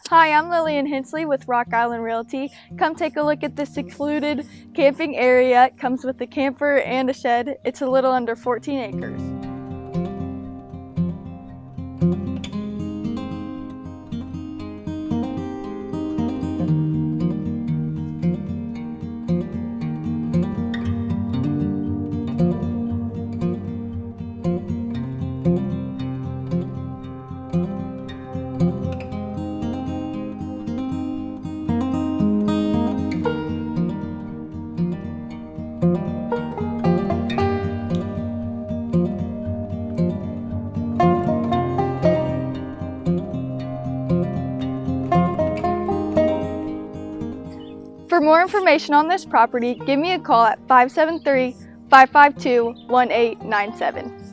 Hi, I'm Lillian Hensley with Rock Island Realty. Come take a look at this secluded camping area. It comes with a camper and a shed. It's a little under 14 acres. For more information on this property, give me a call at 573-552-1897.